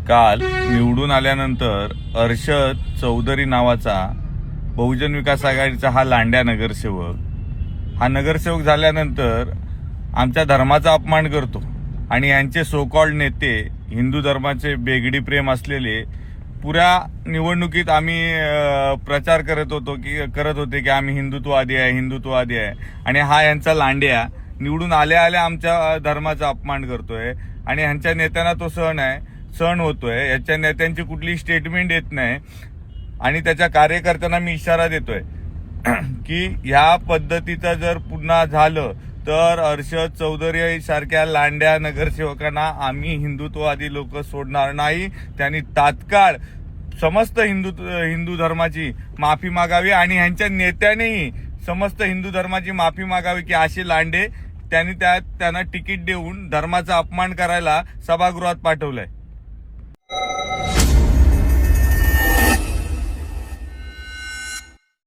काल निवडून आल्यानंतर अर्शद चौधरी नावाचा बहुजन विकास आघाडीचा हा लांड्या नगरसेवक झाल्यानंतर आमच्या धर्माचा अपमान करतो आणि यांचे सोकॉल्ड नेते हिंदू धर्माचे बेगडी प्रेम असलेले पुऱ्या निवडणुकीत आम्ही प्रचार करत होते की आम्ही हिंदुत्ववादी आहे आणि हा यांचा लांड्या निवडून आल्या आमच्या धर्माचा अपमान करतोय आणि ह्यांच्या नेत्यांना तो सहन होतोय। याच्या नेत्यांची कुठली स्टेटमेंट येत नाही आणि त्याच्या कार्यकर्त्यांना मी इशारा देतोय की ह्या पद्धतीचं जर पुन्हा झालं तर अर्शद चौधरी सारख्या लांड्या नगरसेवकांना आम्ही हिंदुत्ववादी लोक सोडणार नाही। त्यांनी तात्काळ समस्त हिंदू धर्माची माफी मागावी आणि ह्यांच्या नेत्यानेही समस्त हिंदू धर्माची माफी मागावी की असे लांडे त्यांना तिकीट देऊन धर्माचा अपमान करायला सभागृहात पाठवलंय।